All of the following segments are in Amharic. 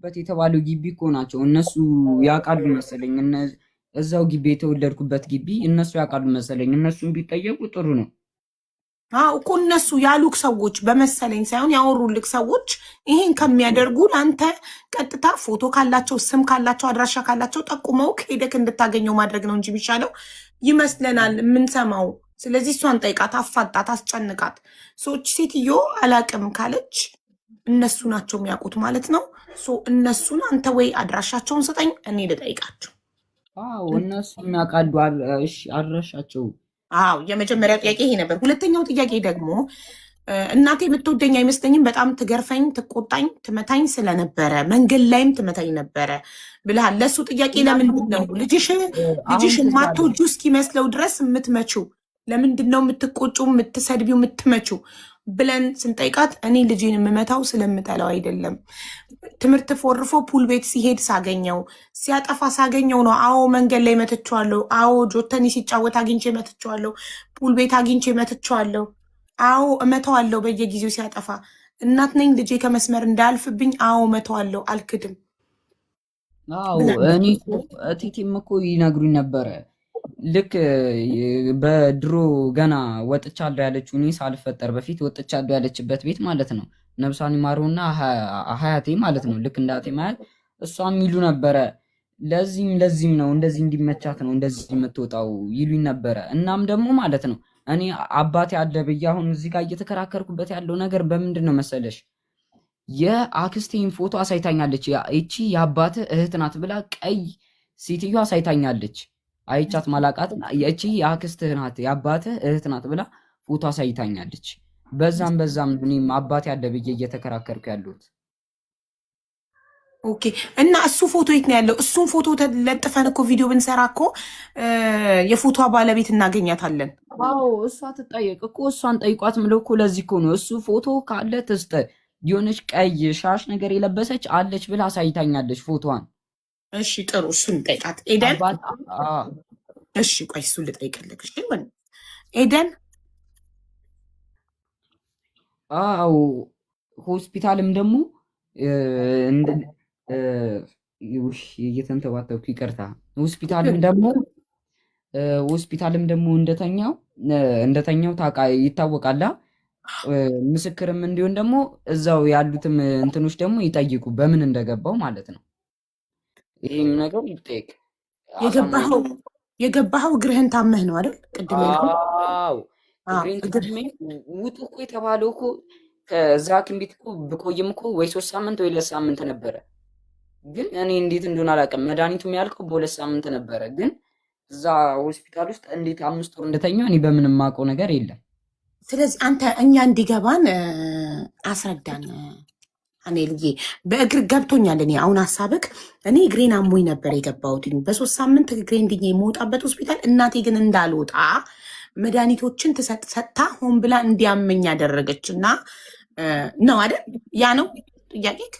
ተወለድኩበት የተባለው ግቢ እኮ ናቸው እነሱ ያውቃሉ መሰለኝ። እዛው ግቢ የተወለድኩበት ግቢ እነሱ ያውቃሉ መሰለኝ። እነሱን ቢጠየቁ ጥሩ ነው። እኮ እነሱ ያሉክ ሰዎች በመሰለኝ ሳይሆን ያወሩልክ ሰዎች ይሄን ከሚያደርጉ ለአንተ ቀጥታ ፎቶ ካላቸው፣ ስም ካላቸው፣ አድራሻ ካላቸው ጠቁመውክ ሄደክ እንድታገኘው ማድረግ ነው እንጂ የሚሻለው ይመስለናል የምንሰማው። ስለዚህ እሷን ጠይቃት፣ አፋጣት፣ አስጨንቃት። ሰዎች ሴትዮ አላቅም ካለች እነሱ ናቸው የሚያውቁት ማለት ነው። እነሱን አንተ ወይ አድራሻቸውን ስጠኝ፣ እኔ ልጠይቃቸው። እነሱ የሚያውቃሉ። እሺ አድራሻቸው። የመጀመሪያው ጥያቄ ይሄ ነበር። ሁለተኛው ጥያቄ ደግሞ እናቴ የምትወደኝ አይመስለኝም፣ በጣም ትገርፈኝ፣ ትቆጣኝ፣ ትመታኝ ስለነበረ መንገድ ላይም ትመታኝ ነበረ ብልሃል። ለእሱ ጥያቄ ለምንድን ነው ልጅሽ ማትወጁ እስኪመስለው ድረስ የምትመችው? ለምንድን ነው የምትቆጩ፣ የምትሰድቢው፣ የምትመችው ብለን ስንጠይቃት እኔ ልጅን የምመታው ስለምጠላው አይደለም። ትምህርት ፎርፎ ፑል ቤት ሲሄድ ሳገኘው፣ ሲያጠፋ ሳገኘው ነው። አዎ መንገድ ላይ መትቼዋለሁ። አዎ ጆተኒ ሲጫወት አግኝቼ መትቼዋለሁ። ፑል ቤት አግኝቼ መትቼዋለሁ። አዎ እመተዋለሁ በየጊዜው ሲያጠፋ። እናት ነኝ፣ ልጄ ከመስመር እንዳያልፍብኝ አዎ እመተዋለሁ፣ አልክድም። እኔ እቴቴም እኮ ይነግሩኝ ነበረ። ልክ በድሮ ገና ወጥቻለሁ ያለችው እኔ ሳልፈጠር በፊት ወጥቻለሁ ያለችበት ቤት ማለት ነው። ነብሷን ይማረውና ሀያቴ ማለት ነው። ልክ እንዳቴ ማለት እሷም ይሉ ነበረ። ለዚህም ነው እንደዚህ እንዲመቻት ነው እንደዚህ የምትወጣው ይሉኝ ነበረ። እናም ደግሞ ማለት ነው እኔ አባቴ አለ ብዬ አሁን እዚህ ጋር እየተከራከርኩበት ያለው ነገር በምንድን ነው መሰለሽ? የአክስቴን ፎቶ አሳይታኛለች። ይቺ የአባተ እህት ናት ብላ ቀይ ሴትዮ አሳይታኛለች። አይቻት ማላቃት እቺ የአክስትህ ናት የአባትህ እህት ናት ብላ ፎቶ አሳይታኛለች። በዛም እኔም አባቴ አለ ብዬ እየተከራከርኩ ያለሁት። ኦኬ። እና እሱ ፎቶ የት ነው ያለው? እሱን ፎቶ ለጥፈን እኮ ቪዲዮ ብንሰራ እኮ የፎቶ ባለቤት እናገኛታለን። እሷ ትጠየቅ እኮ። እሷን ጠይቋት ምለው እኮ ለዚህ እኮ ነው። እሱ ፎቶ ካለ ትስጠ። የሆነች ቀይ ሻሽ ነገር የለበሰች አለች ብላ አሳይታኛለች ፎቶዋን። እሺ ጥሩ፣ እሱን ጠይቃት ኤደን። እሺ ቆይ እሱን ልጠይቅልክ። እሺ ኤደን። ሆስፒታልም ደግሞ እየተንተባተብኩ ይቅርታ። ሆስፒታልም ደግሞ እንደተኛው ይታወቃላ። ምስክርም እንዲሆን ደግሞ እዛው ያሉትም እንትኖች ደግሞ ይጠይቁ በምን እንደገባው ማለት ነው። ይህም ነገር ይጠይቅ። የገባኸው እግርህን ታመህ ነው አይደል? ቅድም እግሬን ውጡ እኮ የተባለው እኮ ከዛ ሐኪም ቤት እኮ ብቆይም እኮ ወይ 3 ሳምንት ወይ 2 ሳምንት ነበረ። ግን እኔ እንዴት እንደሆነ አላውቅም። መድኃኒቱ የሚያልቀው በ2 ሳምንት ነበረ። ግን እዛ ሆስፒታል ውስጥ እንዴት 5 ወር እንደተኛው እኔ በምንም የማውቀው ነገር የለም። ስለዚህ አንተ እኛ እንዲገባን አስረዳን። እኔ ልዬ በእግር ገብቶኛል። እኔ አሁን ሀሳብክ እኔ እግሬን አሞኝ ነበር የገባሁት በ3 ሳምንት እግሬ እንድኜ የመውጣበት ሆስፒታል። እናቴ ግን እንዳልወጣ መድኃኒቶችን ሰጥታ ሆን ብላ እንዲያመኝ ያደረገች እና ነው አይደል? ያ ነው ጥያቄክ?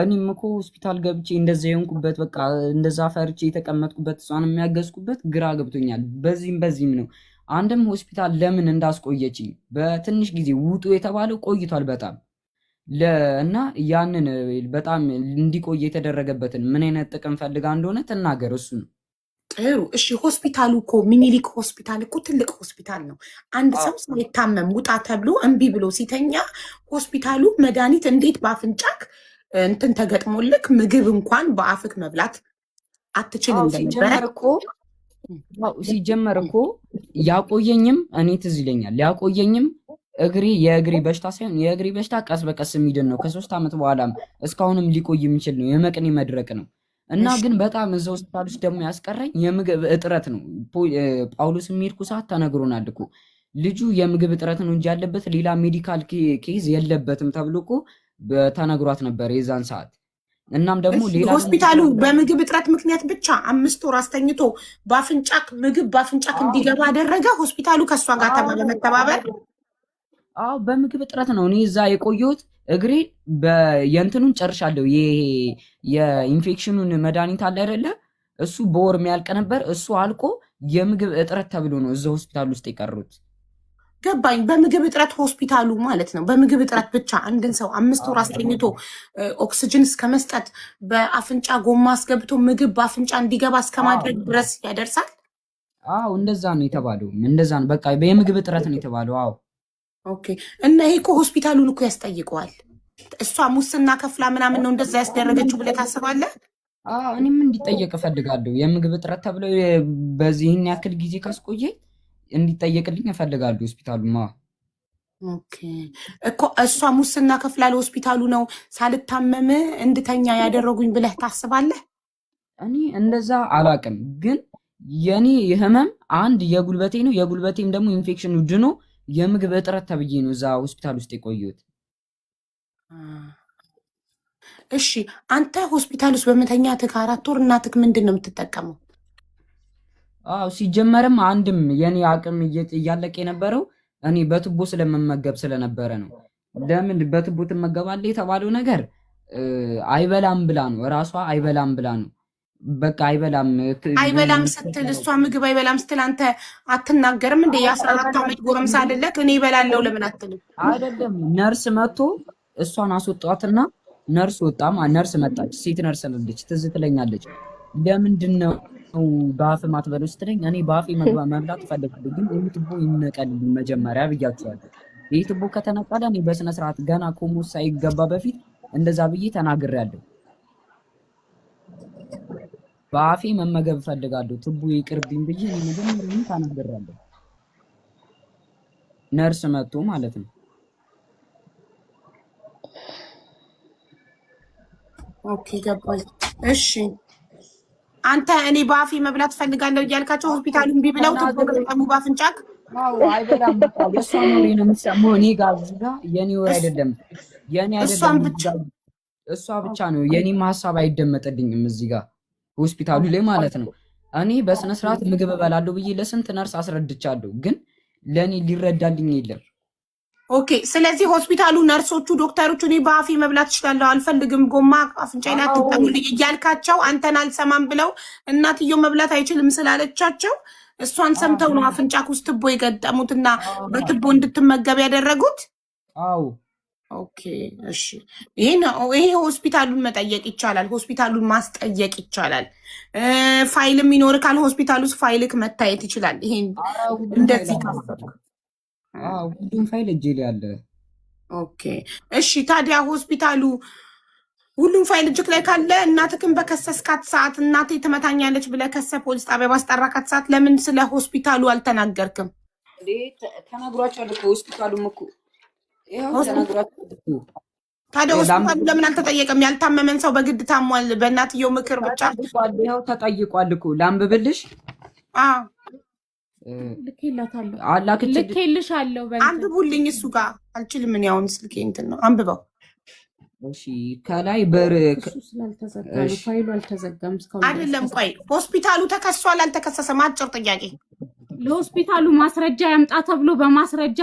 እኔም እኮ ሆስፒታል ገብቼ እንደዛ የሆንኩበት በቃ እንደዛ ፈርቼ የተቀመጥኩበት እሷን የሚያገዝኩበት ግራ ገብቶኛል። በዚህም ነው አንድም ሆስፒታል ለምን እንዳስቆየችኝ በትንሽ ጊዜ ውጡ የተባለው ቆይቷል በጣም እና ያንን በጣም እንዲቆይ የተደረገበትን ምን አይነት ጥቅም ፈልጋ እንደሆነ ትናገር። እሱ ነው ጥሩ። እሺ ሆስፒታሉ እኮ ሚኒሊክ ሆስፒታል እኮ ትልቅ ሆስፒታል ነው። አንድ ሰው ሳይታመም ውጣ ተብሎ እምቢ ብሎ ሲተኛ ሆስፒታሉ መድኃኒት እንዴት በአፍንጫክ እንትን ተገጥሞልክ ምግብ እንኳን በአፍክ መብላት አትችልም እንደነበረ ሲጀመር እኮ ያቆየኝም እኔ ትዝ ይለኛል። ያቆየኝም የእግሬ በሽታ ሳይሆን የእግሬ በሽታ ቀስ በቀስ የሚድን ነው። ከ3 ዓመት በኋላም እስካሁንም ሊቆይ የሚችል ነው። የመቅኔ መድረቅ ነው እና ግን በጣም እዛ ሆስፒታል ውስጥ ደግሞ ያስቀረኝ የምግብ እጥረት ነው። ጳውሎስ የሚሄድኩ ሰዓት ተነግሮናል እኮ ልጁ የምግብ እጥረት ነው እንጂ ያለበት ሌላ ሜዲካል ኬዝ የለበትም ተብሎ እኮ ተነግሯት ነበር የዛን ሰዓት። እናም ደግሞ ሌላ ሆስፒታሉ በምግብ እጥረት ምክንያት ብቻ 5 ወር አስተኝቶ ምግብ በአፍንጫክ እንዲገባ አደረገ። ሆስፒታሉ ከእሷ ጋር በመተባበር በምግብ እጥረት ነው እኔ እዛ የቆየሁት። እግሬ የእንትኑን ጨርሻለሁ። የኢንፌክሽኑን መድኃኒት አለ አይደለ? እሱ በወር የሚያልቅ ነበር። እሱ አልቆ የምግብ እጥረት ተብሎ ነው እዛ ሆስፒታል ውስጥ የቀሩት። ገባኝ። በምግብ እጥረት ሆስፒታሉ ማለት ነው። በምግብ እጥረት ብቻ አንድን ሰው 5 ወር አስተኝቶ ኦክስጅን እስከ መስጠት በአፍንጫ ጎማ አስገብቶ ምግብ በአፍንጫ እንዲገባ እስከ ማድረግ ድረስ ያደርሳል። አዎ እንደዛ ነው የተባለው። እንደዛ ነው በቃ የምግብ እጥረት ነው የተባለው። አዎ ኦኬ። እና ይሄ እኮ ሆስፒታሉን እኮ ያስጠይቀዋል። እሷ ሙስና ከፍላ ምናምን ነው እንደዛ ያስደረገችው ብለህ ታስባለህ? እኔም እንዲጠየቅ እፈልጋለሁ። የምግብ እጥረት ተብለው በዚህን ያክል ጊዜ ካስቆየ እንዲጠየቅልኝ እፈልጋለሁ ሆስፒታሉማ። ኦኬ እኮ እሷ ሙስና ከፍላ ለሆስፒታሉ ነው ሳልታመም እንድተኛ ያደረጉኝ ብለህ ታስባለህ? እኔ እንደዛ አላቅም፣ ግን የኔ ህመም አንድ የጉልበቴ ነው። የጉልበቴም ደግሞ ኢንፌክሽኑ ድኖ የምግብ እጥረት ተብዬ ነው እዛ ሆስፒታል ውስጥ የቆየሁት። እሺ አንተ ሆስፒታል ውስጥ በመተኛትህ 4 ወር እናትህ ምንድን ነው የምትጠቀመው? ሲጀመርም አንድም የኔ አቅም እያለቀ የነበረው እኔ በቱቦ ስለመመገብ ስለነበረ ነው። ለምን በቱቦ ትመገባለህ የተባለው ነገር አይበላም ብላ ነው፣ እራሷ አይበላም ብላ ነው። በቃ አይበላም ስትል እሷ ምግብ አይበላም ስትል አንተ አትናገርም እንዴ? የ14 ዓመት ጎረምሳ አይደለህ? እኔ እበላለሁ ለምን አትልም? አይደለም ነርስ መጥቶ እሷን አስወጧትና ነርስ ወጣማ፣ ነርስ መጣች፣ ሴት ነርስ ነች፣ ትዝ ትለኛለች። ለምንድን ነው በአፍ ማትበለው ስትለኝ እኔ በአፌ መብላት እፈልጋለሁ፣ ግን ይህ ቱቦ ይነቀልልኝ መጀመሪያ ብያቸዋለሁ። ይህ ቱቦ ከተነቀለ እኔ በስነስርዓት ገና ኮሞስ ሳይገባ በፊት እንደዛ ብዬ ተናግሬያለሁ። በአፌ መመገብ እፈልጋለሁ፣ ቱቦ ይቅርብኝ ብዬ እኔ መጀመሪያ ተናግሬያለሁ። ነርስ መጥቶ ማለት ነው። ኦኬ ገባኝ። እሺ አንተ እኔ በአፌ መብላት ፈልጋለሁ እያልካቸው ሆስፒታሉ እምቢ ብለው ቱቦ ገጠሙ በአፍንጫክ? አይበላም። እሷ ኖሬ ነው የሚሰማው። እኔ ጋር የኔ ወር አይደለም፣ የኔ አይደለም፣ እሷ ብቻ ነው። የኔም ሀሳብ አይደመጥልኝም እዚህ ጋር ሆስፒታሉ ላይ ማለት ነው። እኔ በስነ ስርዓት ምግብ እበላለሁ ብዬ ለስንት ነርስ አስረድቻለሁ፣ ግን ለእኔ ሊረዳልኝ የለም። ኦኬ ስለዚህ ሆስፒታሉ ነርሶቹ፣ ዶክተሮቹ እኔ በአፌ መብላት እችላለሁ አልፈልግም፣ ጎማ አፍንጫዬ ላይ አትጠሙልኝ እያልካቸው አንተን አልሰማም ብለው እናትየው መብላት አይችልም ስላለቻቸው እሷን ሰምተው ነው አፍንጫክ ውስጥ ቱቦ የገጠሙትና በቱቦ እንድትመገብ ያደረጉት? አዎ ኦኬ እሺ። ይሄ ሆስፒታሉን መጠየቅ ይቻላል፣ ሆስፒታሉን ማስጠየቅ ይቻላል። ፋይልም ይኖር ካል ሆስፒታል ውስጥ ፋይልክ መታየት ይችላል። ይሄን እንደዚህ ሁሉም ፋይል እጄ ላይ አለ። ኦኬ እሺ። ታዲያ ሆስፒታሉ ሁሉም ፋይል እጅክ ላይ ካለ እናትክን በከሰስካት ሰዓት እናቴ ትመታኛለች ብለህ ከሰ ፖሊስ ጣቢያ ባስጠራካት ሰዓት ለምን ስለ ሆስፒታሉ አልተናገርክም? ተናግሯቸዋል እኮ ሆስፒታሉም እኮ ታዲያ ሆስፒታሉ ለምን አልተጠየቀም? ያልታመመን ሰው በግድ ታሟል በእናትየው ምክር ብቻ ይኸው ተጠይቋል እኮ። ላንብብልሽ? ልኬልሻለሁ። አንብቡልኝ። እሱ ጋር አልችልም እኔ አሁን ስልኬ እንትን ነው። አንብበው። እሺ ከላይ ፋይሉ አልተዘጋም እስካሁን አይደለም። ቆይ ሆስፒታሉ ተከሷል አልተከሰሰም? አጭር ጥያቄ። ለሆስፒታሉ ማስረጃ ያምጣ ተብሎ በማስረጃ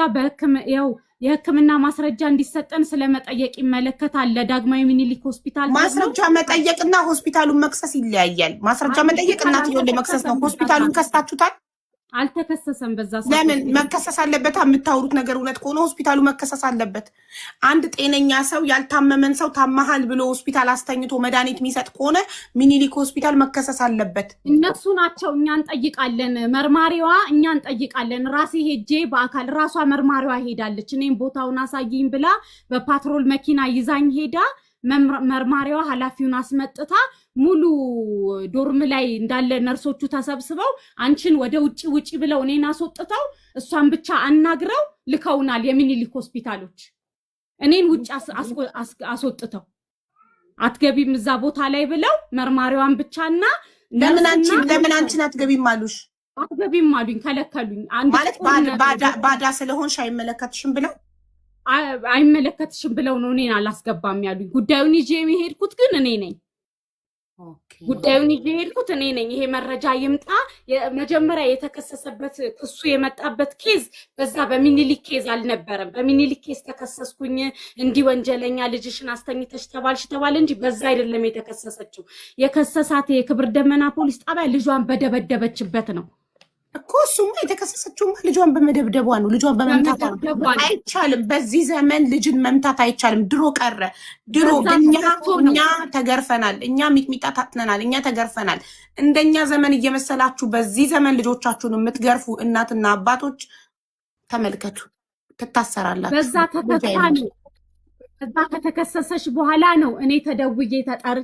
የሕክምና ማስረጃ እንዲሰጠን ስለመጠየቅ ይመለከታል። ለዳግማዊ ምኒልክ ሆስፒታል ማስረጃ መጠየቅና ሆስፒታሉን መክሰስ ይለያያል። ማስረጃ መጠየቅ እናትየውን ለመክሰስ ነው። ሆስፒታሉን ከስታችሁታል? አልተከሰሰም። በዛ ለምን መከሰስ አለበት? የምታወሩት ነገር እውነት ከሆነ ሆስፒታሉ መከሰስ አለበት። አንድ ጤነኛ ሰው ያልታመመን ሰው ታመሃል ብሎ ሆስፒታል አስተኝቶ መድኃኒት የሚሰጥ ከሆነ ሚኒሊክ ሆስፒታል መከሰስ አለበት። እነሱ ናቸው። እኛ እንጠይቃለን፣ መርማሪዋ እኛ እንጠይቃለን። ራሴ ሄጄ በአካል ራሷ መርማሪዋ ሄዳለች። እኔም ቦታውን አሳይኝ ብላ በፓትሮል መኪና ይዛኝ ሄዳ መርማሪዋ ኃላፊውን አስመጥታ ሙሉ ዶርም ላይ እንዳለ ነርሶቹ ተሰብስበው አንቺን ወደ ውጪ ብለው እኔን አስወጥተው እሷን ብቻ አናግረው ልከውናል። የሚኒሊክ ሆስፒታሎች እኔን ውጪ አስወጥተው አትገቢም እዛ ቦታ ላይ ብለው መርማሪዋን ብቻና ለምን አንቺን አትገቢም አሉሽ? አትገቢም አሉኝ፣ ከለከሉኝ። ማለት ባዳ ስለሆንሽ አይመለከትሽም ብለው አይመለከትሽም ብለው ነው እኔን አላስገባም ያሉኝ። ጉዳዩን ይዤ የሄድኩት ግን እኔ ነኝ። ጉዳዩን ይዤ የሄድኩት እኔ ነኝ። ይሄ መረጃ ይምጣ። መጀመሪያ የተከሰሰበት እሱ የመጣበት ኬዝ በዛ በሚኒሊክ ኬዝ አልነበረም። በሚኒሊክ ኬዝ ተከሰስኩኝ፣ እንዲህ ወንጀለኛ ልጅሽን አስተኝተሽ ተባለ እንጂ በዛ አይደለም የተከሰሰችው። የከሰሳት የክብር ደመና ፖሊስ ጣቢያ ልጇን በደበደበችበት ነው። እኮ እሱማ የተከሰሰችውማ ልጇን በመደብደቧ ነው፣ ልጇን በመምታቷ ነው። አይቻልም፣ በዚህ ዘመን ልጅን መምታት አይቻልም። ድሮ ቀረ። ድሮ እኛ ተገርፈናል፣ እኛ ሚጥሚጣ ታጥነናል፣ እኛ ተገርፈናል። እንደኛ ዘመን እየመሰላችሁ በዚህ ዘመን ልጆቻችሁን የምትገርፉ እናትና አባቶች ተመልከቱ፣ ትታሰራላችሁ። በዛ ከተከሰሰች በኋላ ነው እኔ ተደውዬ ተጠርቼ